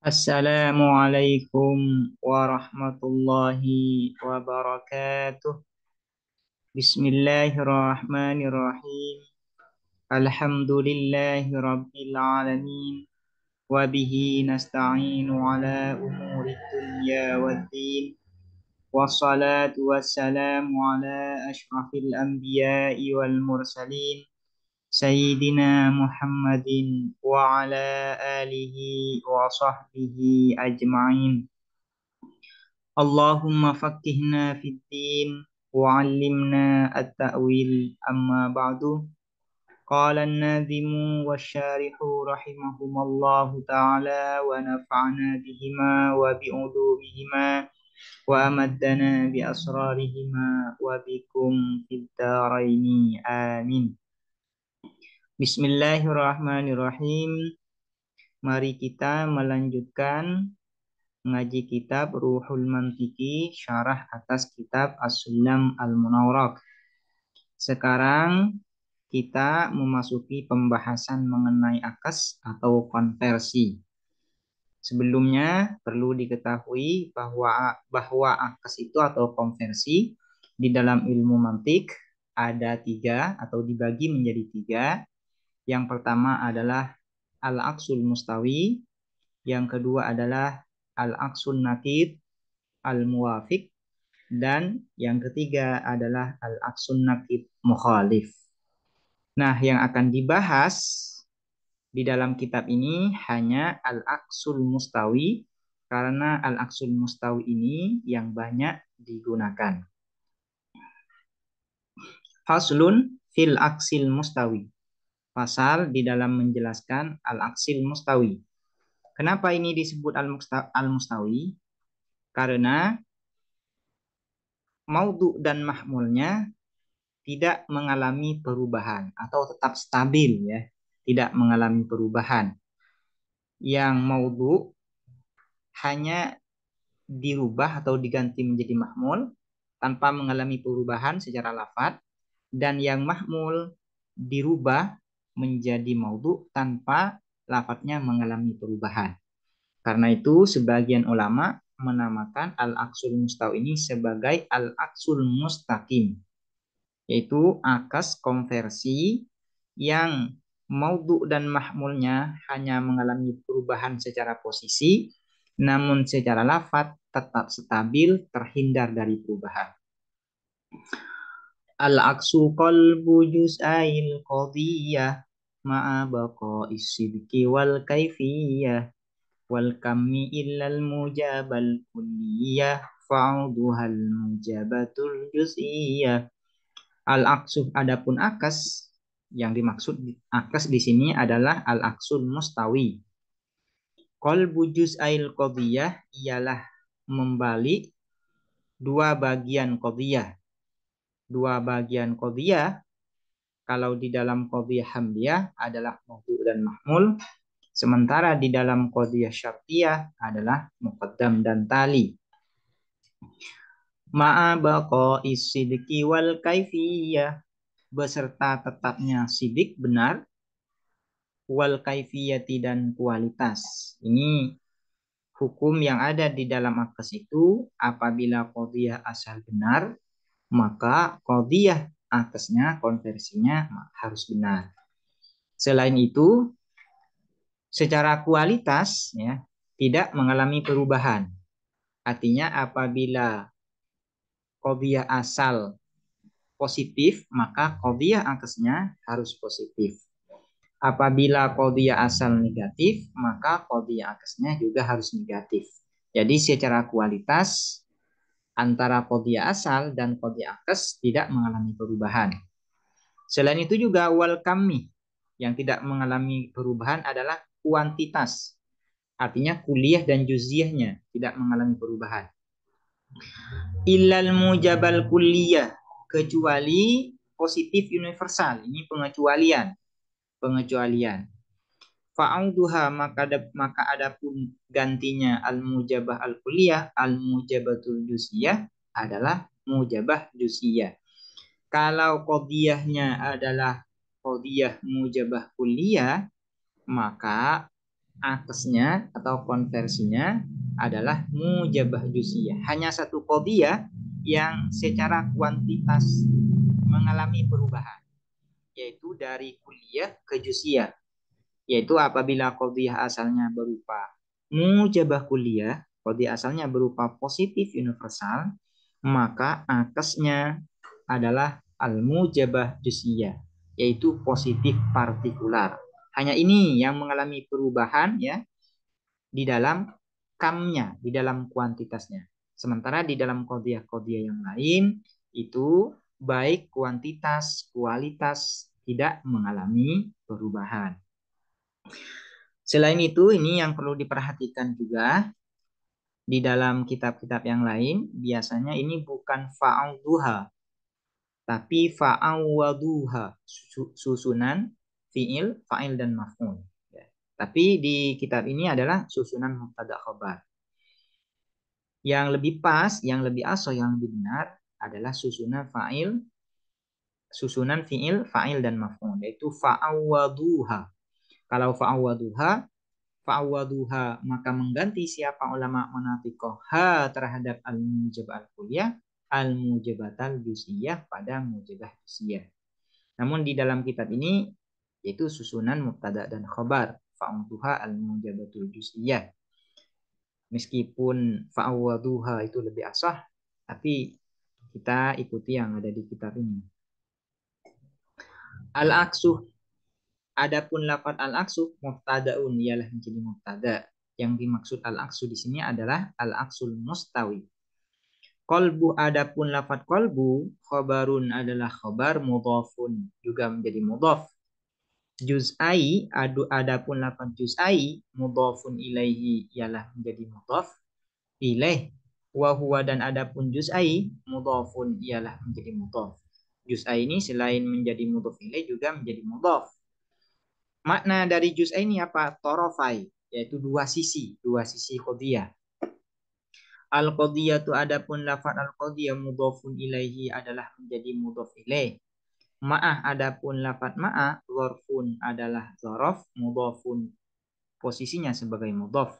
Assalamualaikum warahmatullahi wabarakatuh. Bismillahirrahmanirrahim. Alhamdulillahi rabbil alamin. Wabihi nasta'inu ala umuri dunya waddin. Wassalatu wassalamu ala ashrafil anbiya'i wal mursalin. Sayyidina Muhammadin wa ala alihi wa sahbihi ajma'in. Allahumma faqqihna fid din wa 'allimna at-ta'wil amma ba'du. Qala an-nadhimu wasyarihu rahimahumallahu ta'ala wa nafa'ana bihima wa bi'ulumihima wa amaddana bi asrarihima wa bikum fid dharaini amin. Bismillahirrahmanirrahim. Mari kita melanjutkan mengaji kitab Ruhul Mantiki, syarah atas kitab As-Sulam Al-Munawwarah. Sekarang kita memasuki pembahasan mengenai akas atau konversi. Sebelumnya perlu diketahui bahwa akas itu atau konversi di dalam ilmu mantik ada tiga atau dibagi menjadi tiga. Yang pertama adalah al-aksul mustawi, yang kedua adalah al-aksun nakid, al-muwafiq, dan yang ketiga adalah al-aksun nakid mukhalif. Nah, yang akan dibahas di dalam kitab ini hanya al-aksul mustawi, karena al-aksul mustawi ini yang banyak digunakan. Faslun fil aksil mustawi. Pasal di dalam menjelaskan al-aksil mustawi. Kenapa ini disebut al-mustawi? Karena maudhu dan mahmulnya tidak mengalami perubahan atau tetap stabil ya, tidak mengalami perubahan. Yang maudhu hanya dirubah atau diganti menjadi mahmul tanpa mengalami perubahan secara lafadz, dan yang mahmul dirubah menjadi maudhu tanpa lafadznya mengalami perubahan. Karena itu sebagian ulama menamakan al-aksul mustawi ini sebagai al-aksul mustaqim, yaitu akas konversi yang maudhu dan mahmulnya hanya mengalami perubahan secara posisi, namun secara lafadz tetap stabil, terhindar dari perubahan. Al-aksu qalbu juz'ail qadiyah ma'a baqa'is sidqi wal kaifiyah wal kammi illal mujabal kulliyah fa'uduhal mujabatul juz'iyah. Al-aksu adapun akas, yang dimaksud akas di sini adalah al-aksul mustawi. Qalbu juz'ail qadiyah ialah membalik dua bagian qadiyah. Dua bagian qadiyah kalau di dalam qadiyah hamdiyah adalah maudhu dan mahmul, sementara di dalam qadiyah syartiyah adalah muqaddam dan tali. Ma'a baqa'is sidqi wal kaifiyah, beserta tetapnya sidik benar, wal kaifiyati dan kualitas. Ini hukum yang ada di dalam akas itu. Apabila qadiyah asal benar, maka qadiyah akasnya, konversinya harus benar. Selain itu, secara kualitas ya tidak mengalami perubahan. Artinya apabila qadiyah asal positif, maka qadiyah akasnya harus positif. Apabila qadiyah asal negatif, maka qadiyah akasnya juga harus negatif. Jadi secara kualitas antara qadiyah asal dan qadiyah akas tidak mengalami perubahan. Selain itu juga wal kammi, yang tidak mengalami perubahan adalah kuantitas. Artinya kuliah dan juziyahnya tidak mengalami perubahan. Illal mujabal kulliyah, kecuali positif universal. Ini pengecualian. Fa'auduha, maka adapun gantinya al-mujabah al-kulliyah, al-mujabatul juz'iyah adalah mujabah juz'iyah. Kalau qadiyahnya adalah qadiyah mujabah kulliyah, maka akesnya atau konversinya adalah mujabah juz'iyah. Hanya satu qadhiyah yang secara kuantitas mengalami perubahan, yaitu dari kulliyah ke juz'iyah. Yaitu apabila qadhiyah asalnya berupa mujabah kulliyah, qadhiyah asalnya berupa positif universal, maka akesnya adalah al-mujabah juz'iyah, yaitu positif partikular. Hanya ini yang mengalami perubahan ya di dalam kamnya, di dalam kuantitasnya. Sementara di dalam qadhiyah-qadhiyah yang lain itu baik kuantitas, kualitas tidak mengalami perubahan. Selain itu, ini yang perlu diperhatikan juga di dalam kitab-kitab yang lain, biasanya ini bukan fa'auduha, tapi fa'awaduha, susunan fi'il, fa'il dan maf'ul. Ya. Tapi di kitab ini adalah susunan mubtada khabar. Yang lebih pas, yang lebih aso, yang lebih benar adalah susunan fi'il, fa'il dan maf'ul, yaitu fa'awaduha. Kalau fa'awaduha maka mengganti siapa ulama manatikoh ha terhadap al-mujab al-kulliyah al-mujabatal juz'iyah pada mujabah juz'iyah. Namun di dalam kitab ini yaitu susunan mubtada dan khabar fa'awaduha al-mujabatul juz'iyah. Meskipun fa'awaduha itu lebih asah, tapi kita ikuti yang ada di kitab ini. Al-aksuh, adapun lafaz al-aksuh mubtadaun ialah menjadi mubtada. Yang dimaksud al-aksu di sini adalah al-aksul mustawi. Kolbu, adapun lafaz kolbu, khobarun adalah khobar, mudhafun juga menjadi mudhaf. Juz'ai, adapun lafaz juz'ai, mudhafun ilaihi ialah menjadi mudhaf ilaih. Wa huwa, dan adapun juz'ai, mudhafun ialah menjadi mudhaf. Juz'ai ini selain menjadi mudhaf ilaih juga menjadi mudhaf. Makna dari juz'ai ini apa? Torofai, yaitu dua sisi qadhiyah. Al-qadhiyatu, adapun lafaz al-qadhiyah mudhafun ilaihi adalah menjadi mudhaf ilaih. Ma'ah, adapun lafaz ma'ah dzarfun adalah dzaraf, mudhafun posisinya sebagai mudhaf.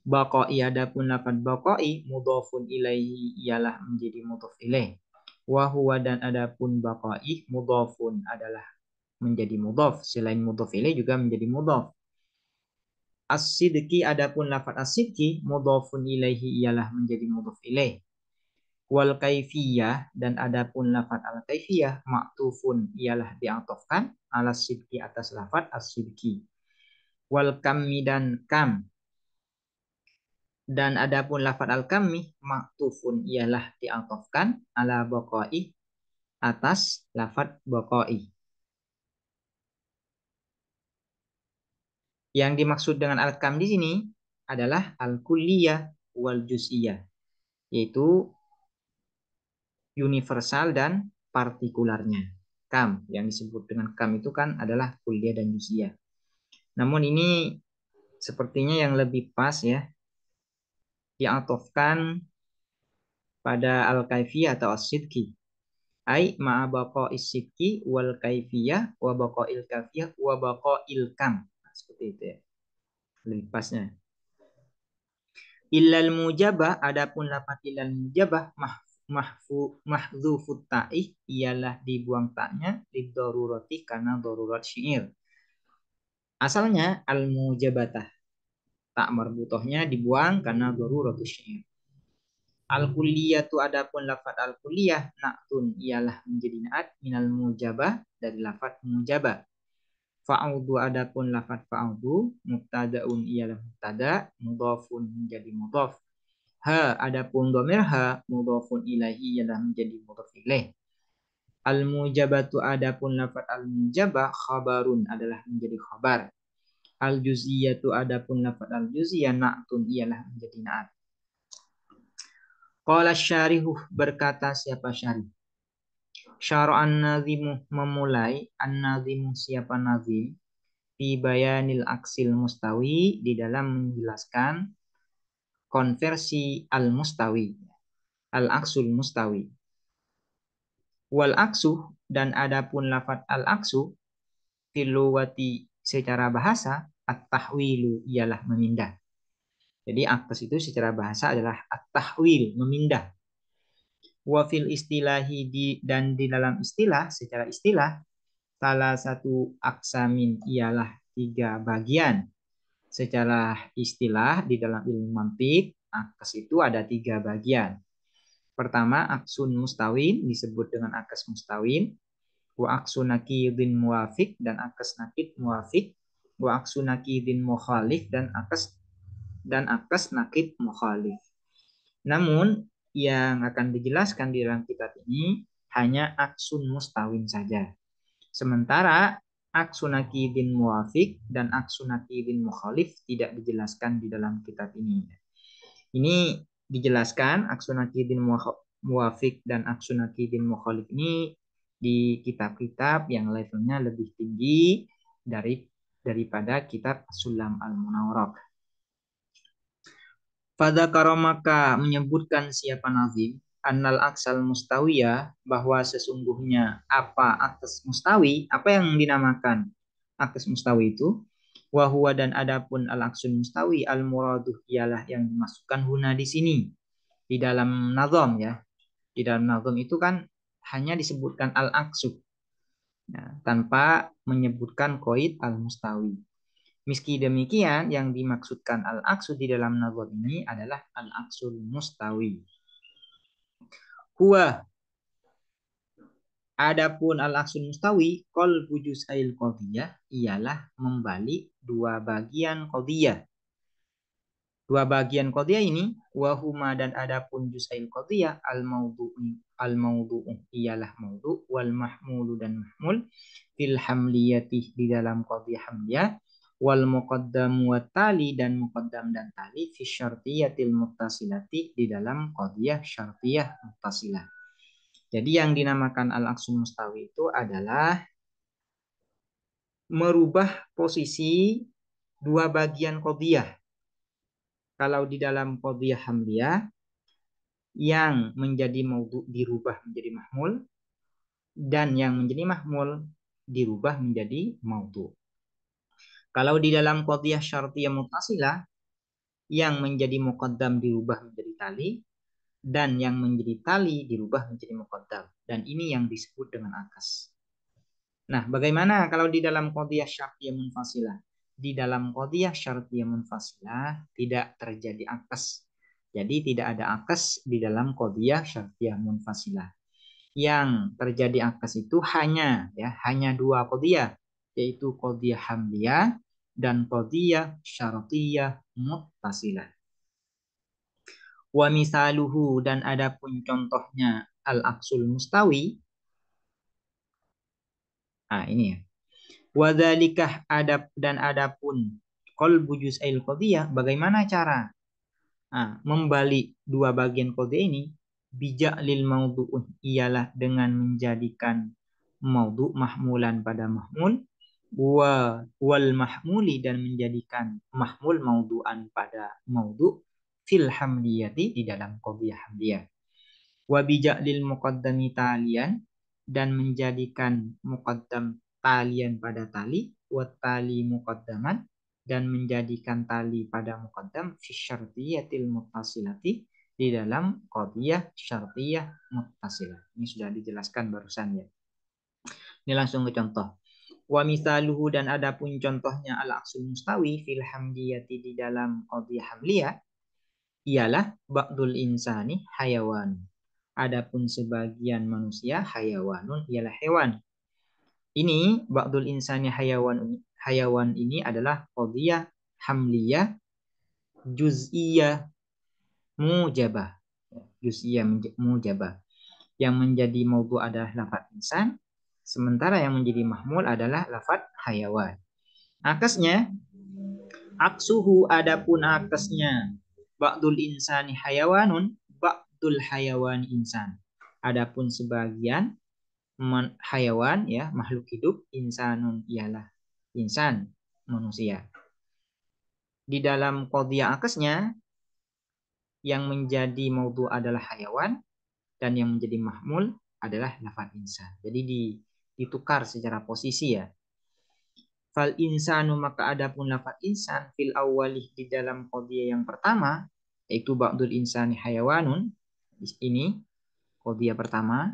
Baqai, adapun lafaz baqai mudhafun ilaihi ialah menjadi mudhaf ilaih. Wa huwa, dan adapun baqai mudhafun adalah menjadi mudhaf, selain mudhaf ilaih juga menjadi mudhaf. As-sidqi, adapun lafaz as-sidqi mudhafun ilaihi ialah menjadi mudhaf ilaih. Wal kaifiyah, dan adapun lafaz al kaifiyah maktufun ialah diatofkan ala sidqi atas lafaz as-sidqi. Wal kammi, dan kam, dan adapun lafaz al kammi maktufun ialah diatofkan ala baqai atas lafaz baqai. Yang dimaksud dengan al-kam di sini adalah al-kulliyah wal juz'iyah, yaitu universal dan partikularnya. Kam, yang disebut dengan kam itu kan adalah kulliyah dan juz'iyah. Namun ini sepertinya yang lebih pas ya, diatofkan pada al-kaifiyah atau as-sidqi. Ai ma'a baqa'is sidqi wal kaifiyah wa baqa'il kaifiyah wa baqa'il kam. Nah, seperti itu ya. Lebih pasnya. Illal mujabah, adapun lafaz illal mujabah mahdzufut ta'ih ialah dibuang taknya lidarurati karena darurat syair. Asalnya al mujabatah, tak marbutohnya dibuang karena daruratus syair. Al kulliyatu, adapun lafaz al kulliyah na'tun ialah menjadi naat minal mujabah dari lafaz mujabah. Fa'udu, adapun lafaz fa'udu mubtadaun ialah mubtada, mudhafun menjadi mudhaf. Ha, adapun dhamir ha mudhafun ilaihi ialah menjadi mudhaf ilaih. Al mujabatu, adapun lafaz al mujabah khabarun adalah menjadi khabar. Al juz'iyatu, adapun lafaz al juz'iyah na'tun ialah menjadi na'at. Qala syarihuh, berkata siapa syarih? Syara'an nazimu, memulai, an-nazimu siapa nazim, fi bayanil aksil mustawi, di dalam menjelaskan konversi al-mustawi, al-aksul mustawi. Wal aksu, dan adapun lafaz al-aksu filowati secara bahasa at-tahwilu ialah memindah. Jadi akes itu secara bahasa adalah at-tahwil, memindah. Wa fil istilahi dan di dalam istilah, secara istilah, salah satu aksamin ialah 3 bagian. Secara istilah di dalam ilmu mantik, akes itu ada 3 bagian. Pertama, aksun mustawin disebut dengan akes mustawin, wa aksun nakidin muafik dan akes nakid muafik, wa aksun nakidin mukhalif dan akes nakid mukhalif. Namun yang akan dijelaskan di dalam kitab ini hanya aksun mustawin saja. Sementara aksunakidin muafik dan aksunakidin mukhalif tidak dijelaskan di dalam kitab ini. Ini dijelaskan aksunakidin muafik dan aksunakidin mukhalif ini di kitab-kitab yang levelnya lebih tinggi daripada kitab Sulam al-Munawwarah. Pada karomaka menyebutkan siapa nazim annal aksal mustawiyah, bahwa sesungguhnya apa akes mustawi, apa yang dinamakan akes mustawi itu, wahwa dan adapun al aksul mustawi al muraduh ialah yang dimasukkan huna di sini di dalam nazam ya. Di dalam nazam itu kan hanya disebutkan al aksu ya, tanpa menyebutkan qaid al mustawi. Meski demikian, yang dimaksudkan al-aqsu di dalam nazam ini adalah al-aqsul mustawi. Huwa, adapun al-aqsul mustawi, qalbu juz'ail qadiyah ialah membalik 2 bagian qadiyah. 2 bagian qadiyah ini, wahuma dan adapun juz'ail qadiyah, al-maudu'u ialah maudu' wal mahmulu dan mahmul fil hamliyati di dalam qadiyah hamliyah, wal muqaddam wa tali dan muqaddam dan tali fi syartiyatil muttasilati di dalam qadiyah syartiyah muttasilah. Jadi yang dinamakan al-aqsul mustawi itu adalah merubah posisi 2 bagian qadiyah. Kalau di dalam qadiyah hamliyah yang menjadi maudhu dirubah menjadi mahmul dan yang menjadi mahmul dirubah menjadi maudhu. Kalau di dalam qadiyah syartiyah muttasilah yang menjadi muqaddam dirubah menjadi tali dan yang menjadi tali dirubah menjadi muqaddam, dan ini yang disebut dengan akas. Nah, bagaimana kalau di dalam qadiyah syartiyah munfasilah? Di dalam qadiyah syartiyah munfasilah tidak terjadi akas. Jadi tidak ada akas di dalam qadiyah syartiyah munfasilah. Yang terjadi akas itu hanya 2 qadiyah, yaitu qadiyah hamliyah dan qadiyah syartiyah muttasilah. Wa misaluhu dan adapun contohnya al-aqsul mustawi. Ini ya. Wa dzalikah dan adapun qalbu juz'ail qadiyah, bagaimana cara membalik 2 bagian qadiyah ini, bijak lil maudhu' ialah dengan menjadikan maudhu' mahmulan pada mahmul, wal mahmuli dan menjadikan mahmul maudhu'an pada maudhu' fil hamliyati di dalam qadiyah hamliyah. Wa bija'lil muqaddami talian dan menjadikan muqaddam talian pada tali, wa tali muqaddaman dan menjadikan tali pada muqaddam fi syartiyatil muttasilati di dalam qadiyah syartiyah muttasilah. Ini sudah dijelaskan barusan ya. Ini langsung ke contoh. Wa misaluhu dan adapun contohnya al-aqsul mustawi fil hamdiyati di dalam qadiyah hamliyah ialah ba'dul insani hayawan. Adapun sebagian manusia hayawanun ialah hewan. Ini ba'dul insani hayawan ini adalah qadiyah hamliyah juz'iyah mujabah. Juz'iyah mujabah. Yang menjadi maudhu adalah lafaz insan, sementara yang menjadi mahmul adalah lafaz hayawan. Akasnya, aksuhu adapun akasnya, ba'dul insani hayawanun, ba'dul hayawan insan. Adapun sebagian hayawan ya, makhluk hidup, insanun ialah insan, manusia. Di dalam qadiyah akasnya, yang menjadi maudhu adalah hayawan dan yang menjadi mahmul adalah lafaz insan. Jadi ditukar secara posisi ya. Fal insanu maka adapun lafaz insan fil awwalih di dalam qadiyah yang pertama yaitu ba'dul insani hayawanun. Ini qadiyah pertama,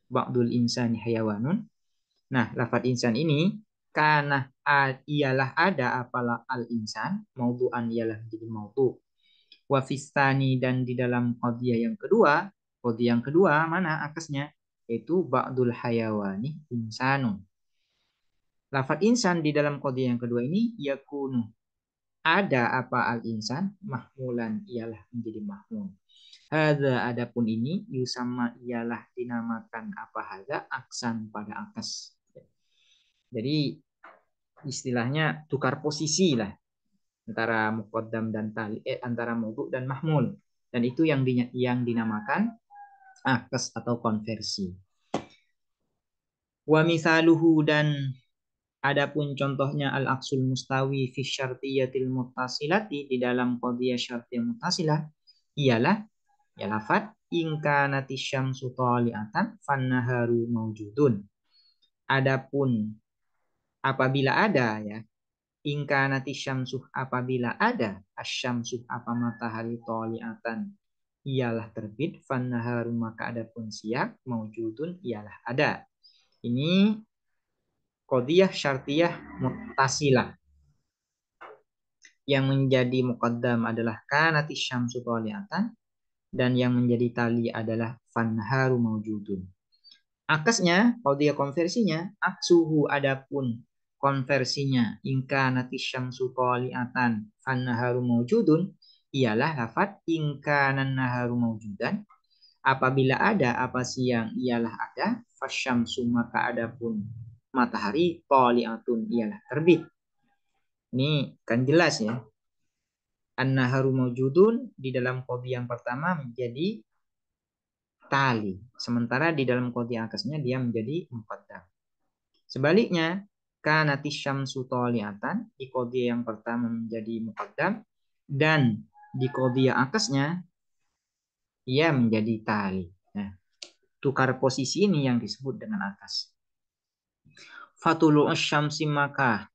ba'dul insani hayawanun. Nah, lafaz insan ini karena ialah ada apalah al insan, maudhu'an ialah menjadi maudhu'. Wa fistani dan di dalam qadiyah yang kedua mana akasnya? Yaitu ba'dul hayawani insanun. Lafaz insan di dalam qadiyah yang kedua ini yakunu ada apa al insan mahmulan ialah menjadi mahmul. Hadza adapun ini yusamma ialah dinamakan apa hadza aksan pada akas. Jadi istilahnya tukar posisi lah antara muqaddam dan tali, antara mawdu dan mahmul, dan itu yang dinamakan akas atau konversi. Wa misaluhu dan adapun contohnya al-aksul mustawi fi syartiyatil muttasilati di dalam qadhiyah syartiyah muttasilah ialah ya lafat in kanati syamsu tali'atan fannaharu maujudun. Adapun apabila ada ya in kanati syamsu apabila ada asyamsu apa matahari tali'atan ialah terbit fannaharu maka adapun siang maujudun ialah ada. Ini qadhiyah syartiyah muttasilah. Yang menjadi muqaddam adalah kanati syamsu tali'atan dan yang menjadi tali adalah fanharu maujudun. Akasnya, qadhiyah konversinya, aksuhu adapun konversinya ingka nati syamsu tali'atan fanharu maujudun ialah lafaz ingka naharu maujudan. Apabila ada apa siang ialah ada, fasyamsu maka adapun matahari tali'atun ialah terbit. Ini kan jelas ya. An-naharu maujudun di dalam qadhiyah yang pertama menjadi tali. Sementara di dalam qadhiyah akasnya dia menjadi muqaddam. Sebaliknya, kanati syamsu tali'atan di qadhiyah yang pertama menjadi muqaddam dan di qadhiyah akasnya ia menjadi tali. Nah, tukar posisi ini yang disebut dengan akas. Fatulu syamsi maka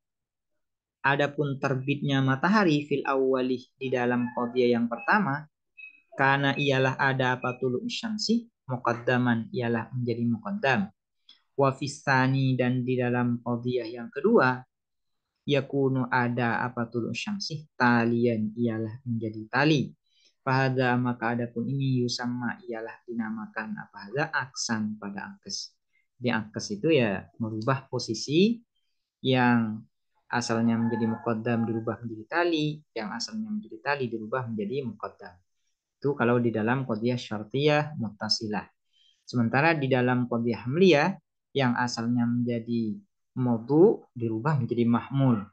adapun terbitnya matahari fil awwalih di dalam qadhiyah yang pertama karena ialah ada apa tulu syamsi muqaddaman ialah menjadi muqaddam. Wa fistani dan di dalam qadhiyah yang kedua yakunu ada apa tulu syamsi talian ialah menjadi tali. Fahadha maka adapun ini yusamma ialah dinamakan apa hadza aksan pada akes. Di akes itu ya merubah posisi yang asalnya menjadi muqaddam dirubah menjadi tali, yang asalnya menjadi tali dirubah menjadi muqaddam. Itu kalau di dalam qadhiyah syartiyah muttasilah. Sementara di dalam qadhiyah hamliyah yang asalnya menjadi maudhu dirubah menjadi mahmul.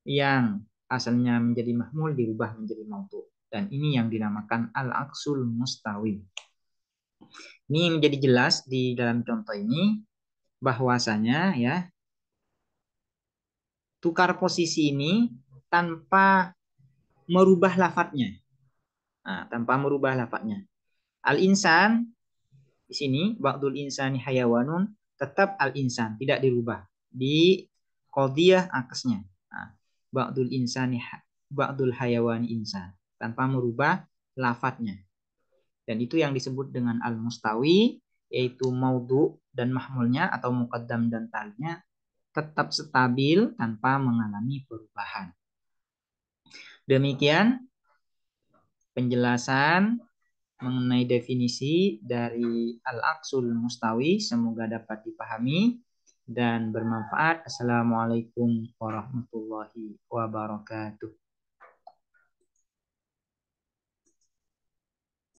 Yang asalnya menjadi mahmul dirubah menjadi maudhu. Dan ini yang dinamakan al-aksul mustawi. Ini menjadi jelas di dalam contoh ini bahwasanya ya tukar posisi ini tanpa merubah lafadznya. Nah, tanpa merubah lafadznya. Al-insan di sini ba'dul insani hayawanun tetap al-insan tidak dirubah di qadhiyah akasnya. Nah, ba'dul insani ba'dul hayawani insan tanpa merubah lafadznya. Dan itu yang disebut dengan al-mustawi yaitu maudhu dan mahmulnya atau muqaddam dan talinya tetap stabil tanpa mengalami perubahan. Demikian penjelasan mengenai definisi dari al-aksul mustawi. Semoga dapat dipahami dan bermanfaat. Assalamualaikum warahmatullahi wabarakatuh.